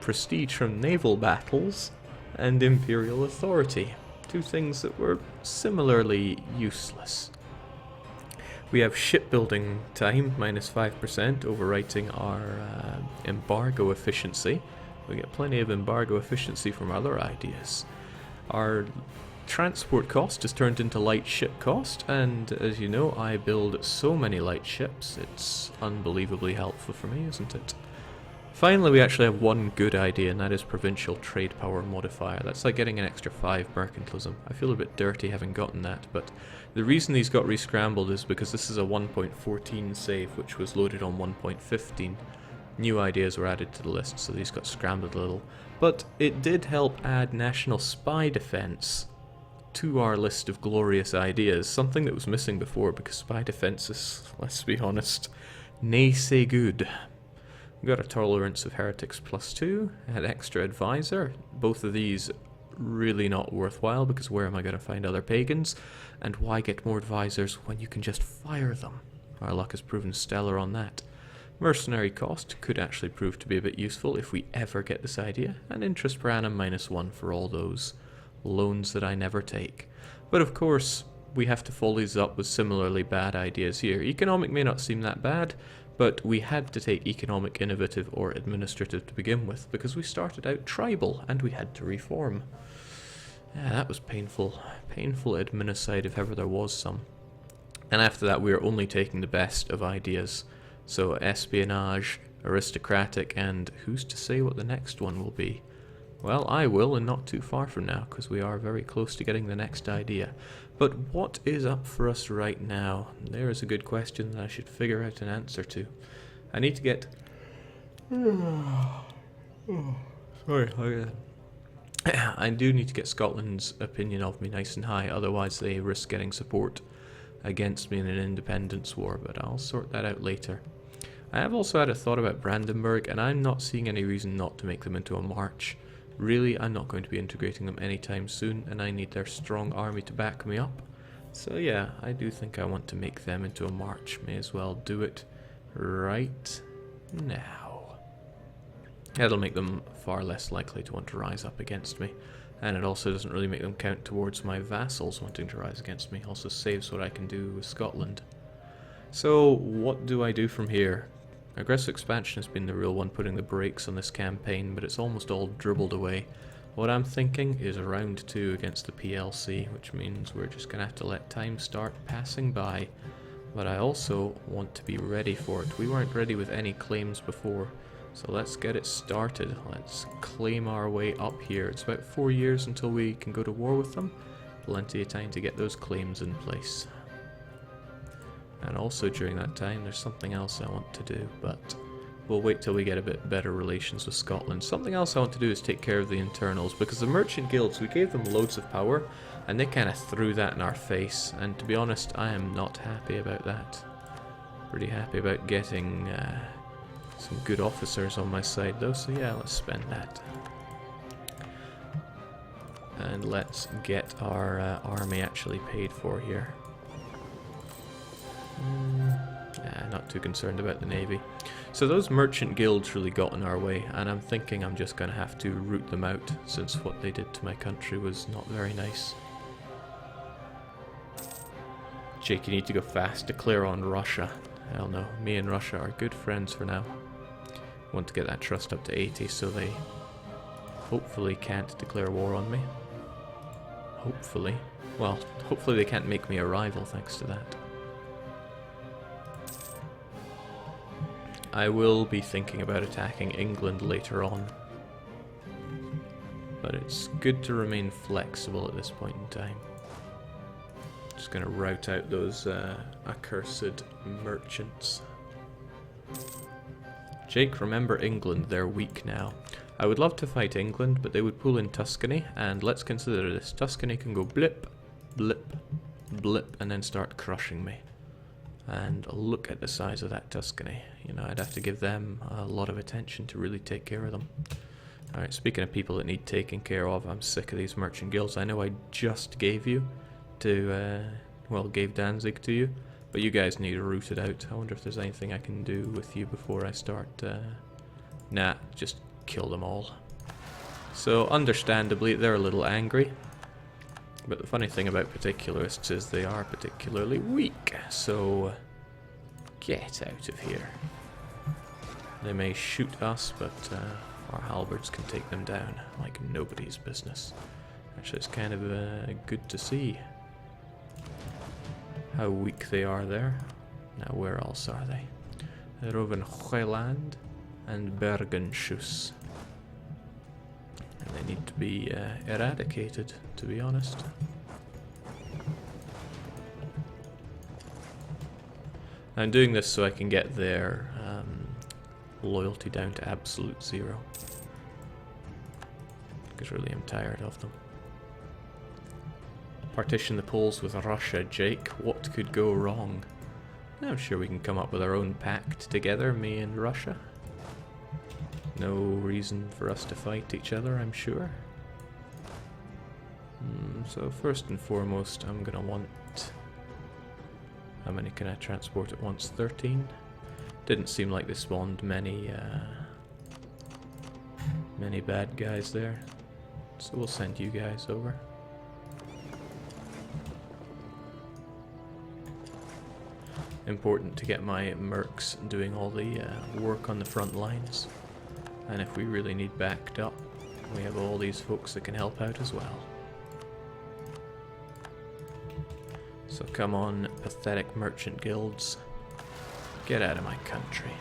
prestige from naval battles, and imperial authority. Two things that were similarly useless. We have shipbuilding time, minus 5%, overwriting our embargo efficiency. We get plenty of embargo efficiency from other ideas. Our transport cost is turned into light ship cost, and as you know, I build so many light ships, it's unbelievably helpful for me, isn't it? Finally, we actually have one good idea, and that is provincial trade power modifier. That's like getting an extra 5 mercantilism. I feel a bit dirty having gotten that, but the reason these got rescrambled is because this is a 1.14 save, which was loaded on 1.15. New ideas were added to the list, so these got scrambled a little. But it did help add national spy defense to our list of glorious ideas, something that was missing before, because spy defense is, let's be honest, nay say good. We got a tolerance of heretics +2, had extra advisor. Both of these really not worthwhile, because where am I going to find other pagans? And why get more advisors when you can just fire them? Our luck has proven stellar on that. Mercenary cost could actually prove to be a bit useful if we ever get this idea, and interest per annum -1 for all those loans that I never take. But of course, we have to follow these up with similarly bad ideas here. Economic may not seem that bad, but we had to take economic, innovative, or administrative to begin with, because we started out tribal, and we had to reform. Yeah, that was painful. Painful adminicide if ever there was some. And after that, we are only taking the best of ideas. So espionage, aristocratic, and who's to say what the next one will be? Well, I will, and not too far from now, because we are very close to getting the next idea. But what is up for us right now? There is a good question that I should figure out an answer to. I need to get... Sorry, I do need to get Scotland's opinion of me nice and high, otherwise they risk getting support against me in an independence war, but I'll sort that out later. I have also had a thought about Brandenburg, and I'm not seeing any reason not to make them into a march. Really, I'm not going to be integrating them anytime soon, and I need their strong army to back me up. So yeah, I do think I want to make them into a march. May as well do it right now. That'll make them far less likely to want to rise up against me. And it also doesn't really make them count towards my vassals wanting to rise against me. Also saves what I can do with Scotland. So, what do I do from here? Aggressive expansion has been the real one, putting the brakes on this campaign, but it's almost all dribbled away. What I'm thinking is round 2 against the PLC, which means we're just going to have to let time start passing by. But I also want to be ready for it. We weren't ready with any claims before. So let's get it started. Let's claim our way up here. It's about 4 years until we can go to war with them. Plenty of time to get those claims in place. And also during that time, there's something else I want to do, but we'll wait till we get a bit better relations with Scotland. Something else I want to do is take care of the internals, because the merchant guilds, we gave them loads of power, and they kind of threw that in our face. And to be honest, I am not happy about that. Pretty happy about getting... some good officers on my side though, so yeah, let's spend that. And let's get our army actually paid for here. Not too concerned about the navy. So those merchant guilds really got in our way, and I'm thinking I'm just going to have to root them out, since what they did to my country was not very nice. Jake, you need to go fast. Declare on Russia. Hell no, me and Russia are good friends for now. Want to get that trust up to 80 so they hopefully can't declare war on me. Hopefully. Well, hopefully they can't make me a rival thanks to that. I will be thinking about attacking England later on. But it's good to remain flexible at this point in time. Just gonna rout out those accursed merchants. Jake, remember England, they're weak now. I would love to fight England, but they would pull in Tuscany, and let's consider this. Tuscany can go blip, blip, blip, and then start crushing me. And look at the size of that Tuscany. You know, I'd have to give them a lot of attention to really take care of them. Alright, speaking of people that need taking care of, I'm sick of these merchant guilds. I know I just gave you to, well, gave Danzig to you, but you guys need to root it out. I wonder if there's anything I can do with you before I start, nah, just kill them all. So understandably they're a little angry. But the funny thing about particularists is they are particularly weak, so get out of here. They may shoot us, but our halberds can take them down like nobody's business. Actually, it's kind of good to see how weak they are there. Now, where else are they? Rovenhueland and Bergenschuss. And they need to be eradicated, to be honest. I'm doing this so I can get their loyalty down to absolute 0. Because really I'm tired of them. Partition the Poles with Russia, Jake. What could go wrong? I'm sure we can come up with our own pact together, me and Russia. No reason for us to fight each other, I'm sure. So first and foremost, I'm gonna want... How many can I transport at once? 13? Didn't seem like they spawned many bad guys there. So we'll send you guys over. Important to get my mercs doing all the work on the front lines. And if we really need backed up, we have all these folks that can help out as well. So come on, pathetic merchant guilds. Get out of my country.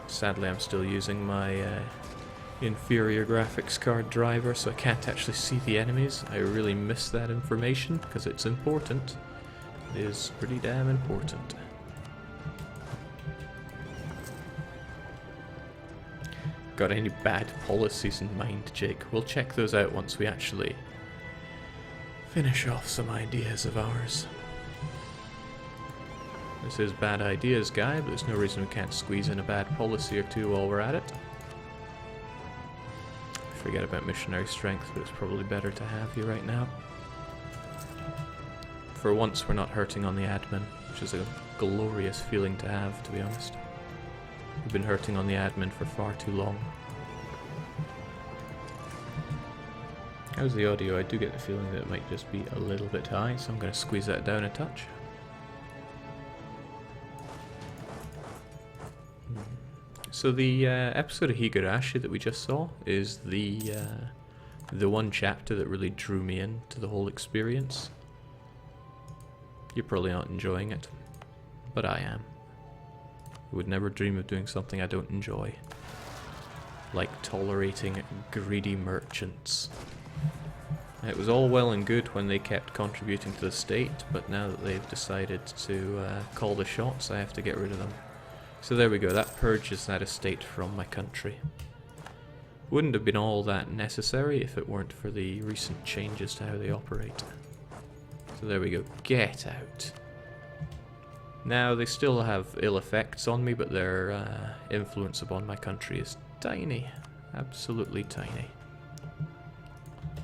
Sadly, I'm still using my inferior graphics card driver, so I can't actually see the enemies. I really miss that information, because it's important. It is pretty damn important. Got any bad policies in mind, Jake? We'll check those out once we actually finish off some ideas of ours. This is bad ideas, guy, but there's no reason we can't squeeze in a bad policy or two while we're at it. Forget about missionary strength, but it's probably better to have you right now. For once, we're not hurting on the admin, which is a glorious feeling to have, to be honest. We've been hurting on the admin for far too long. How's the audio? I do get the feeling that it might just be a little bit high, so I'm going to squeeze that down a touch. So the episode of Higurashi that we just saw is the one chapter that really drew me into the whole experience. You're probably not enjoying it, but I am. I would never dream of doing something I don't enjoy. Like tolerating greedy merchants. It was all well and good when they kept contributing to the state, but now that they've decided to call the shots, I have to get rid of them. So there we go, that purges that estate from my country. Wouldn't have been all that necessary if it weren't for the recent changes to how they operate. So there we go, get out. Now, they still have ill effects on me, but their influence upon my country is tiny. Absolutely tiny.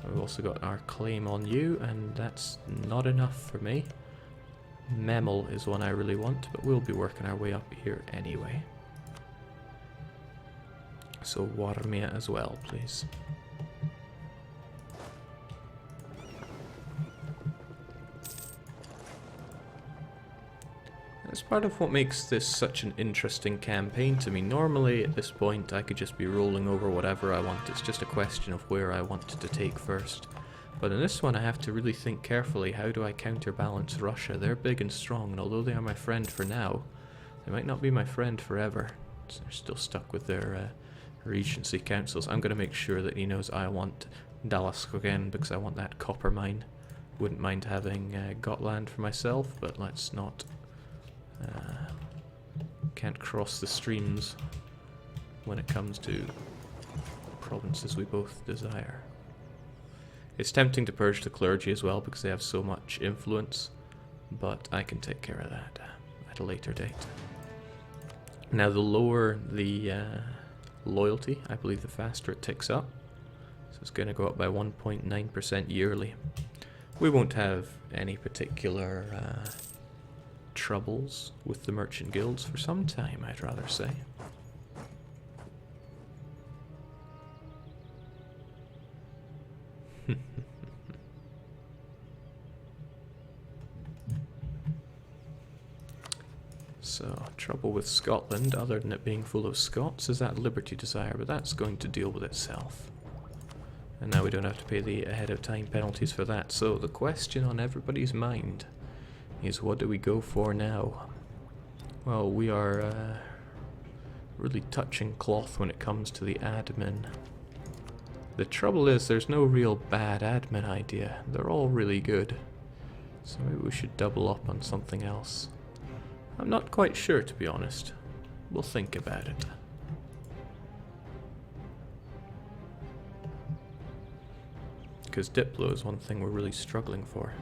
We've also got our claim on you, and that's not enough for me. Memel is one I really want, but we'll be working our way up here anyway. So Warmia as well, please. That's part of what makes this such an interesting campaign to me. Normally, at this point, I could just be rolling over whatever I want. It's just a question of where I want to take first. But in this one, I have to really think carefully, how do I counterbalance Russia? They're big and strong, and although they are my friend for now, they might not be my friend forever. So they're still stuck with their regency councils. I'm going to make sure that he knows I want Dalaskogen, because I want that copper mine. Wouldn't mind having Gotland for myself, but let's not... can't cross the streams when it comes to provinces we both desire. It's tempting to purge the clergy as well because they have so much influence, but I can take care of that at a later date. Now, the lower the loyalty, I believe the faster it ticks up. So it's going to go up by 1.9% yearly. We won't have any particular troubles with the merchant guilds for some time, I'd rather say. So, trouble with Scotland, other than it being full of Scots, is that Liberty Desire, but that's going to deal with itself. And now we don't have to pay the ahead of time penalties for that. So the question on everybody's mind is, what do we go for now? Well, we are really touching cloth when it comes to the admin. The trouble is, there's no real bad admin idea. They're all really good. So maybe we should double up on something else. I'm not quite sure, to be honest. We'll think about it. Because Diplo is one thing we're really struggling for.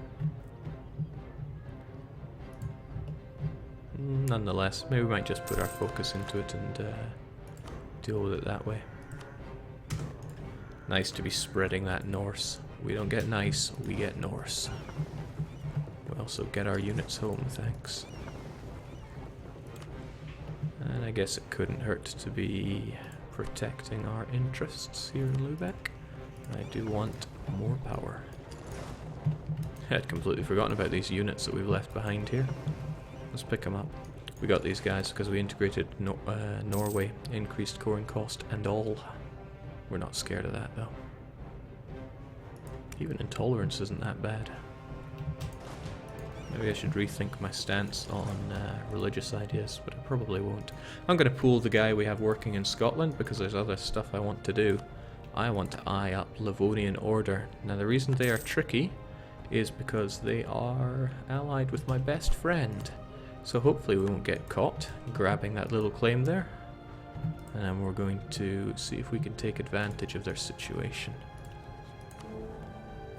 Nonetheless, maybe we might just put our focus into it and deal with it that way. Nice to be spreading that Norse. We don't get nice, we get Norse. We also get our units home, thanks. And I guess it couldn't hurt to be protecting our interests here in Lubeck. I do want more power. I'd completely forgotten about these units that we've left behind here. Let's pick them up. We got these guys because we integrated Norway, increased coring cost and all. We're not scared of that though. Even intolerance isn't that bad. Maybe I should rethink my stance on religious ideas, but I probably won't. I'm going to pull the guy we have working in Scotland because there's other stuff I want to do. I want to eye up Livonian Order. Now the reason they are tricky is because they are allied with my best friend. So hopefully we won't get caught grabbing that little claim there. And we're going to see if we can take advantage of their situation.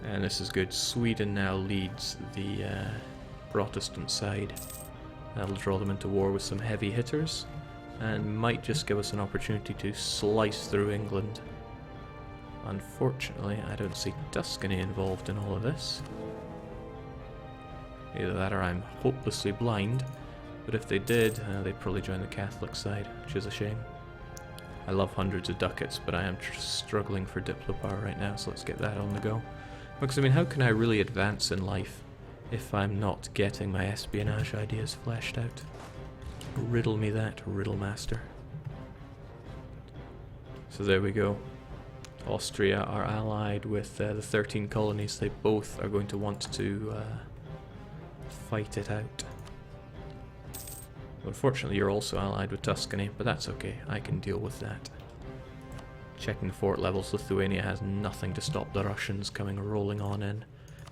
And this is good. Sweden now leads the Protestant side. That'll draw them into war with some heavy hitters and might just give us an opportunity to slice through England. Unfortunately, I don't see Tuscany involved in all of this. Either that or I'm hopelessly blind, but if they did, they'd probably join the Catholic side, which is a shame. I love hundreds of ducats, but I am struggling for Diplo power right now, so let's get that on the go. Because, I mean, how can I really advance in life if I'm not getting my espionage ideas fleshed out? Riddle me that, Riddle Master. So there we go. Austria are allied with the 13 colonies. They both are going to want to fight it out. Unfortunately, you're also allied with Tuscany, but that's okay. I can deal with that. Checking the fort levels, Lithuania has nothing to stop the Russians coming rolling on in.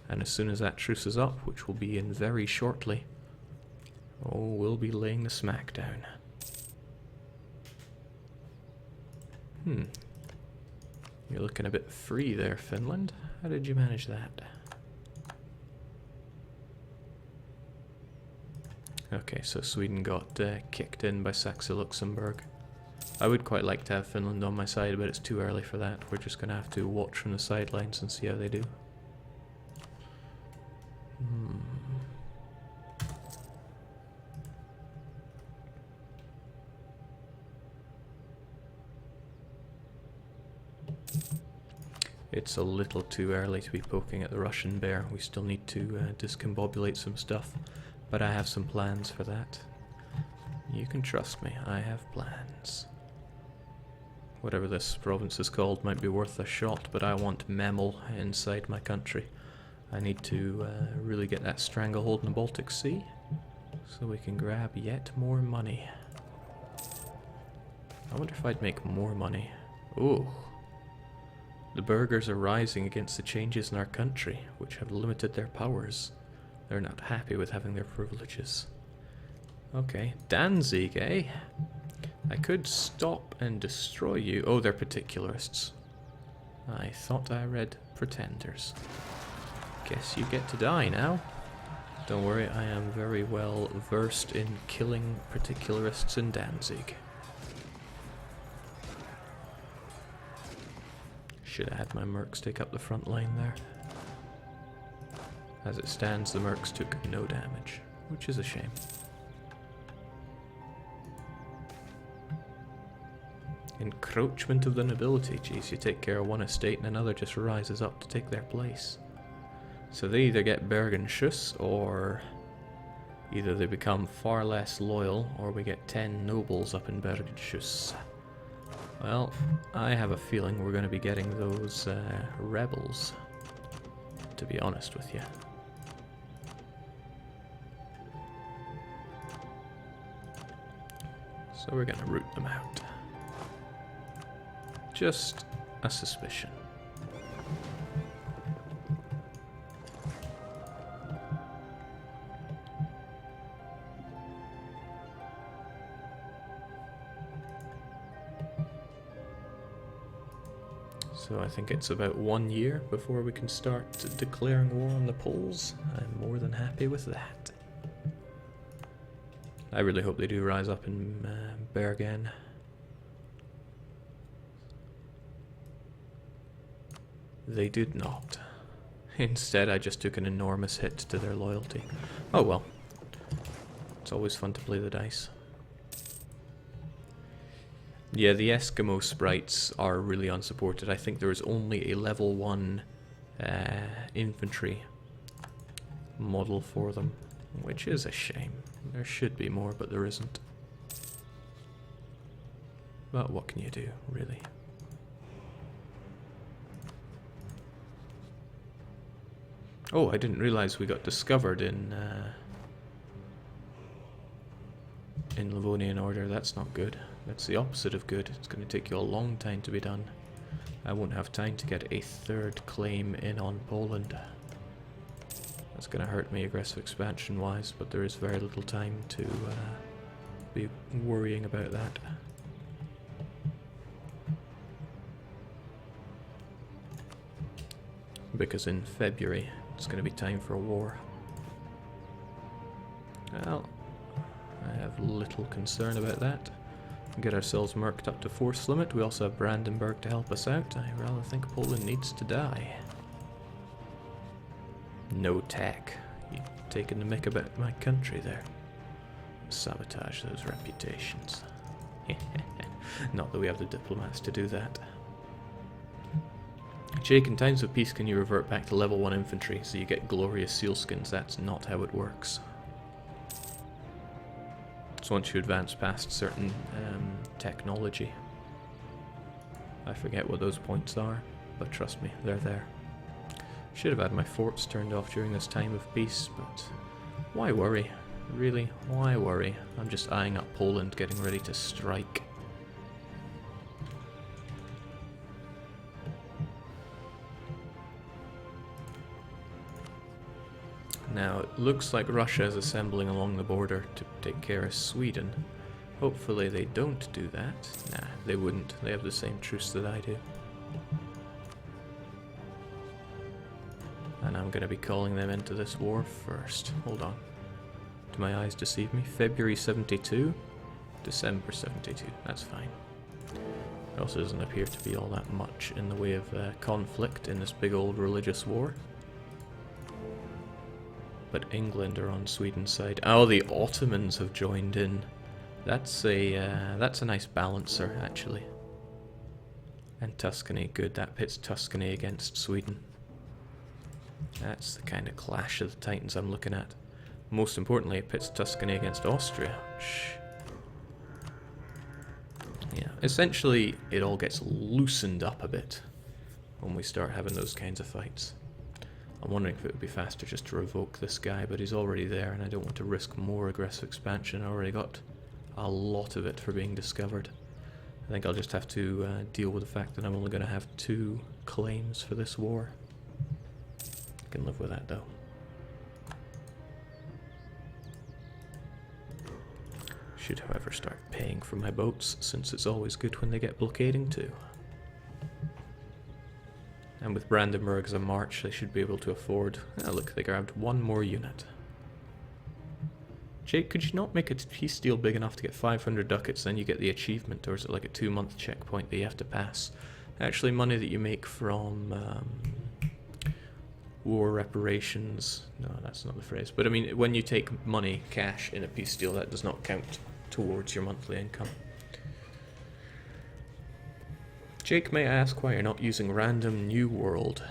And as soon as that truce is up, which will be in very shortly, oh, we'll be laying the smack down. You're looking a bit free there, Finland. How did you manage that? Okay, so Sweden got kicked in by Saxe-Luxembourg. I would quite like to have Finland on my side, but it's too early for that. We're just going to have to watch from the sidelines and see how they do. It's a little too early to be poking at the Russian bear. We still need to discombobulate some stuff, but I have some plans for that. You can trust me, I have plans. Whatever this province is called might be worth a shot, but I want Memel inside my country. I need to really get that stranglehold in the Baltic Sea, so we can grab yet more money. I wonder if I'd make more money. Ooh. The burghers are rising against the changes in our country, which have limited their powers. They're not happy with having their privileges. Okay, Danzig, eh? I could stop and destroy you. Oh, they're particularists. I thought I read pretenders. Guess you get to die now. Don't worry, I am very well versed in killing particularists in Danzig. Should have had my mercs take up the front line there. As it stands, the mercs took no damage, which is a shame. Encroachment of the nobility. Geez, you take care of one estate and another just rises up to take their place. So they either get Bergen-Schuss, or either they become far less loyal, or we get 10 nobles up in Bergen-Schuss. Well, I have a feeling we're going to be getting those rebels, to be honest with you. So we're going to root them out. Just a suspicion. So I think it's about 1 year before we can start declaring war on the Poles. I'm more than happy with that. I really hope they do rise up in Bergen. They did not. Instead, I just took an enormous hit to their loyalty. Oh well. It's always fun to play the dice. Yeah, the Eskimo sprites are really unsupported. I think there is only a level 1 infantry model for them, which is a shame. There should be more, but there isn't. But what can you do, really? Oh, I didn't realize we got discovered in Livonian Order. That's not good. That's the opposite of good. It's going to take you a long time to be done. I won't have time to get a 3rd claim in on Poland. That's going to hurt me aggressive expansion wise, but there is very little time to be worrying about that. Because in February it's going to be time for a war. Well, I have little concern about that. Get ourselves merked up to force limit. We also have Brandenburg to help us out. I rather think Poland needs to die. No tech. You've taken the mick about my country there. Sabotage those reputations. Not that we have the diplomats to do that. Jake, in times of peace can you revert back to level 1 infantry so you get glorious sealskins? That's not how it works. So once you advance past certain technology. I forget what those points are, but trust me, they're there. Should have had my forts turned off during this time of peace, but why worry? Really, why worry? I'm just eyeing up Poland, getting ready to strike. Now, it looks like Russia is assembling along the border to take care of Sweden. Hopefully they don't do that. Nah, they wouldn't. They have the same truce that I do. And I'm going to be calling them into this war first. Hold on. Do my eyes deceive me? February 72? December 72. That's fine. There also doesn't appear to be all that much in the way of conflict in this big old religious war. But England are on Sweden's side. Oh, the Ottomans have joined in. That's a nice balancer, actually. And Tuscany, good. That pits Tuscany against Sweden. That's the kind of clash of the titans I'm looking at. Most importantly, it pits Tuscany against Austria. Shh. Yeah, essentially, it all gets loosened up a bit when we start having those kinds of fights. I'm wondering if it would be faster just to revoke this guy, but he's already there, and I don't want to risk more aggressive expansion. I already got a lot of it for being discovered. I think I'll just have to deal with the fact that I'm only going to have 2 claims for this war. I can live with that, though. Should, however, start paying for my boats, since it's always good when they get blockading too. And with Brandenburg as a march, they should be able to afford... Oh, look, they grabbed 1 more unit. Jake, could you not make a peace deal big enough to get 500 ducats, then you get the achievement, or is it like a 2-month checkpoint that you have to pass? Actually, money that you make from war reparations... No, that's not the phrase. But I mean, when you take money, cash, in a peace deal, that does not count towards your monthly income. Jake may ask why you're not using random new world.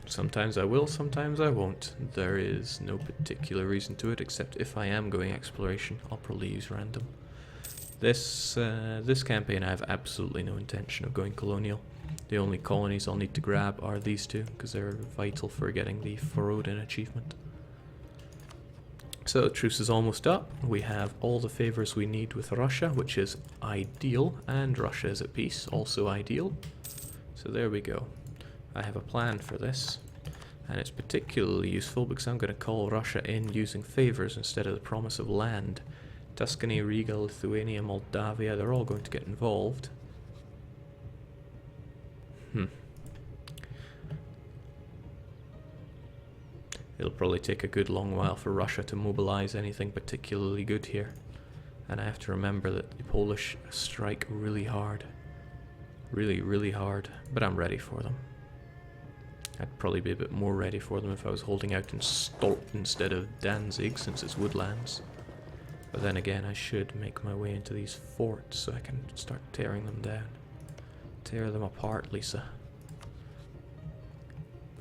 Sometimes I will, sometimes I won't. There is no particular reason to it, except if I am going exploration, I'll probably use random. This campaign I have absolutely no intention of going colonial. The only colonies I'll need to grab are these two, because they're vital for getting the Forodin achievement. So truce is almost up. We have all the favors we need with Russia, which is ideal, and Russia is at peace, also ideal. So there we go. I have a plan for this, and it's particularly useful because I'm going to call Russia in using favors instead of the promise of land. Tuscany, Riga, Lithuania, Moldavia, they're all going to get involved. It'll probably take a good long while for Russia to mobilize anything particularly good here. And I have to remember that the Polish strike really hard. Really, really hard. But I'm ready for them. I'd probably be a bit more ready for them if I was holding out in Stolt instead of Danzig, since it's woodlands. But then again, I should make my way into these forts so I can start tearing them down. Tear them apart, Lisa.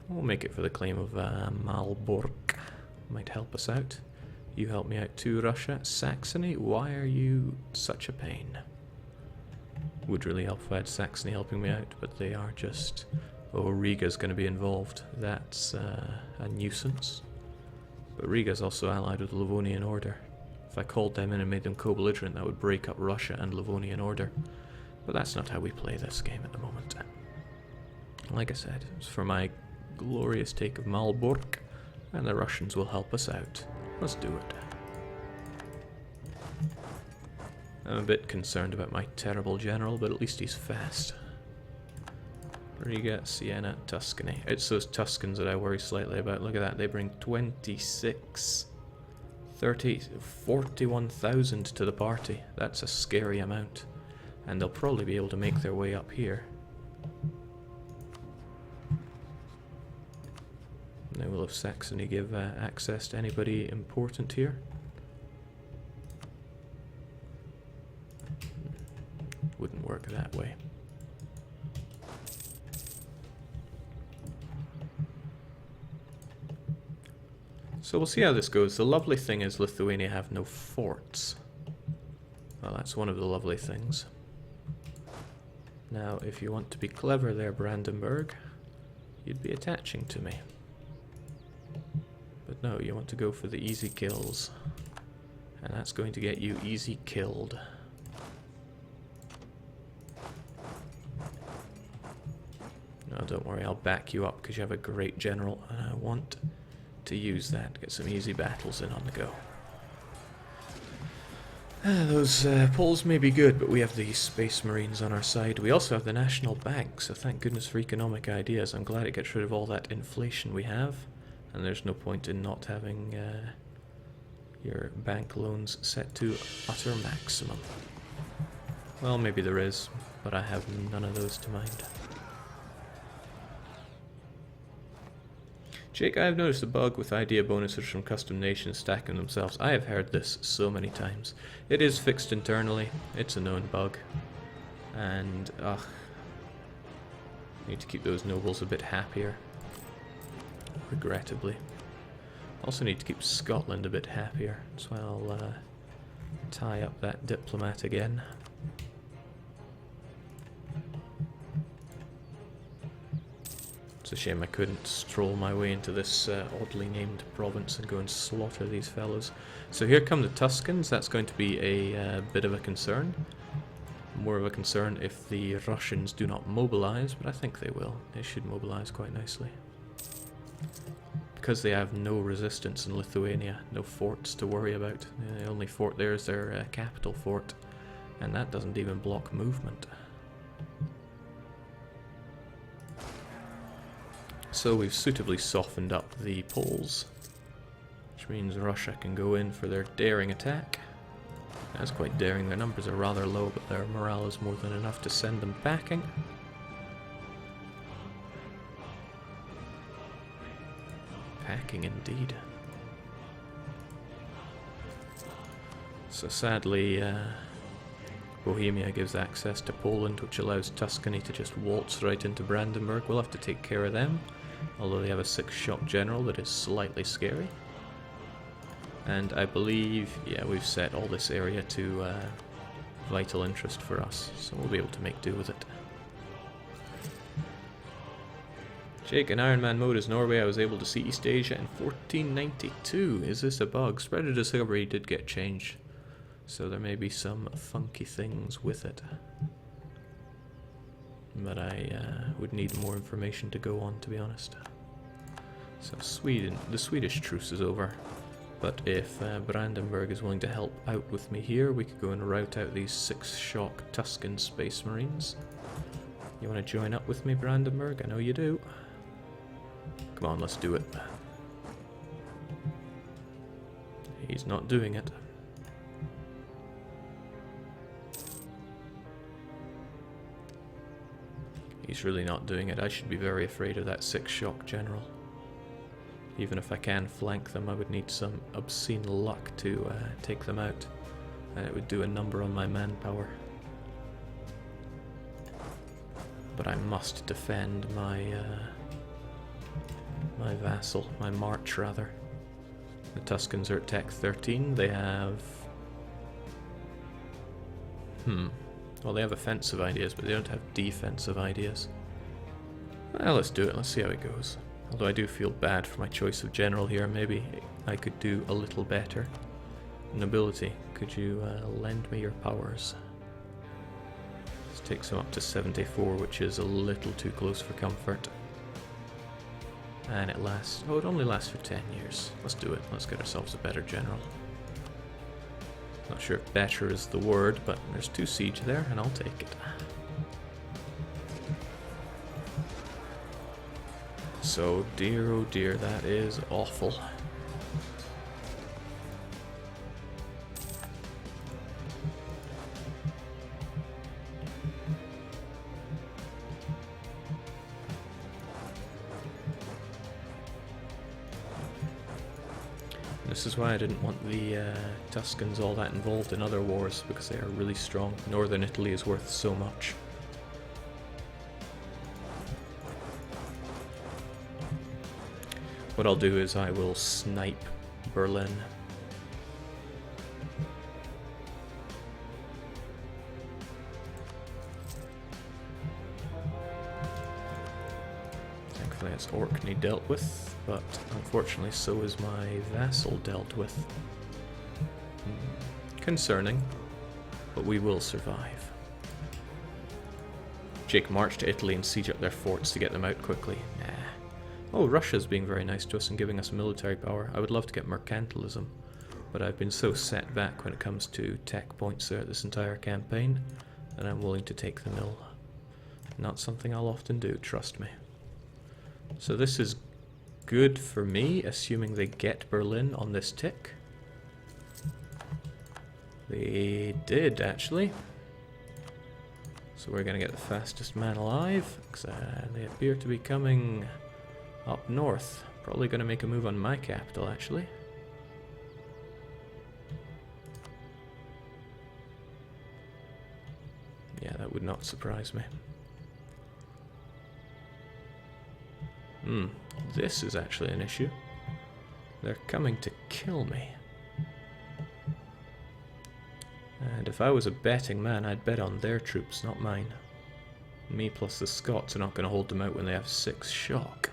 We'll make it for the claim of Malbork. Might help us out. You help me out too, Russia. Saxony, why are you such a pain? Would really help if I had Saxony helping me out, but they are just... Oh, Riga's going to be involved. That's a nuisance. But Riga's also allied with the Livonian Order. If I called them in and made them co-belligerent, that would break up Russia and Livonian Order. But that's not how we play this game at the moment. Like I said, it's for my glorious take of Malbork, and the Russians will help us out. Let's do it. I'm a bit concerned about my terrible general, but at least he's fast. Riga, Siena, Tuscany. It's those Tuscans that I worry slightly about. Look at that, they bring 26, 30, 41,000 to the party. That's a scary amount. And they'll probably be able to make their way up here. Now will have Saxony give access to anybody important here? Wouldn't work that way. So we'll see how this goes. The lovely thing is Lithuania have no forts. Well, that's one of the lovely things. Now, if you want to be clever there, Brandenburg, you'd be attaching to me. But no, you want to go for the easy kills. And that's going to get you easy killed. No, don't worry, I'll back you up because you have a great general, and I want to use that, get some easy battles in on the go. Those Poles may be good, but we have the Space Marines on our side. We also have the National Bank, so thank goodness for economic ideas. I'm glad it gets rid of all that inflation we have, and there's no point in not having your bank loans set to utter maximum. Well, maybe there is, but I have none of those to mind. Jake, I have noticed a bug with idea bonuses from custom nations stacking themselves. I have heard this so many times. It is fixed internally. It's a known bug. And, need to keep those nobles a bit happier. Regrettably. Also need to keep Scotland a bit happier. So I'll tie up that diplomat again. It's a shame I couldn't stroll my way into this oddly named province and go and slaughter these fellows. So here come the Tuscans. That's going to be a bit of a concern. More of a concern if the Russians do not mobilize, but I think they will. They should mobilize quite nicely. Because they have no resistance in Lithuania, no forts to worry about. The only fort there is their capital fort, and that doesn't even block movement. So we've suitably softened up the Poles, which means Russia can go in for their daring attack. That's quite daring. Their numbers are rather low, but their morale is more than enough to send them packing. Packing indeed. So sadly, Bohemia gives access to Poland, which allows Tuscany to just waltz right into Brandenburg. We'll have to take care of them, although they have a 6-shock general that is slightly scary. And I believe, yeah, we've set all this area to vital interest for us, so we'll be able to make do with it. Jake, in Iron Man mode as Norway, I was able to see East Asia in 1492. Is this a bug? Spread of Discovery did get changed, so there may be some funky things with it. But I would need more information to go on, to be honest. So Sweden, the Swedish truce is over. But if Brandenburg is willing to help out with me here, we could go and rout out these 6-shock Tuscan Space Marines. You want to join up with me, Brandenburg? I know you do. Come on, let's do it. He's not doing it. He's really not doing it. I should be very afraid of that 6-shock general. Even if I can flank them, I would need some obscene luck to take them out. And it would do a number on my manpower. But I must defend my my vassal, my march rather. The Tuscans are at Tech 13. They have... Well, they have offensive ideas, but they don't have defensive ideas. Well, let's do it. Let's see how it goes. Although I do feel bad for my choice of general here. Maybe I could do a little better. Nobility, could you lend me your powers? This takes them up to 74, which is a little too close for comfort. And it lasts... oh, it only lasts for 10 years. Let's do it. Let's get ourselves a better general. Not sure if better is the word, but there's 2 siege there, and I'll take it. So, dear oh dear, that is awful. This is why I didn't want the Tuscans all that involved in other wars, because they are really strong. Northern Italy is worth so much. What I'll do is I will snipe Berlin. Thankfully it's Orkney dealt with, but unfortunately so is my vassal dealt with. Concerning, but we will survive. Jake marched to Italy and siege up their forts to get them out quickly. Nah. Oh, Russia's being very nice to us and giving us military power. I would love to get mercantilism, but I've been so set back when it comes to tech points there this entire campaign that I'm willing to take the mill. Not something I'll often do, trust me. So this is good for me, assuming they get Berlin on this tick. They did, actually. So we're going to get the fastest man alive, because they appear to be coming up north. Probably going to make a move on my capital, actually. Yeah, that would not surprise me. This is actually an issue. They're coming to kill me. And if I was a betting man, I'd bet on their troops, not mine. Me plus the Scots are not going to hold them out when they have 6 shock.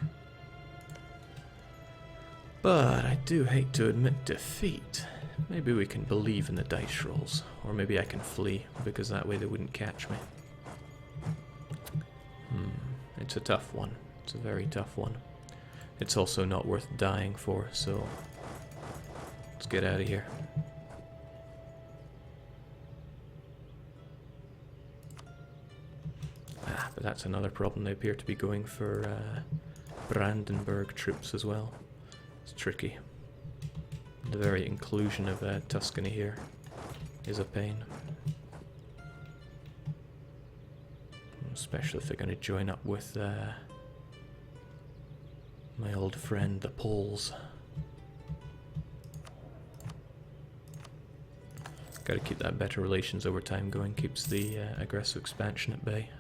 But I do hate to admit defeat. Maybe we can believe in the dice rolls. Or maybe I can flee, because that way they wouldn't catch me. It's a tough one. It's a very tough one. It's also not worth dying for, so let's get out of here. But that's another problem. They appear to be going for Brandenburg troops as well. It's tricky. The very inclusion of Tuscany here is a pain. Especially if they're going to join up with my old friend, the Poles. Got to keep that better relations over time going, keeps the aggressive expansion at bay.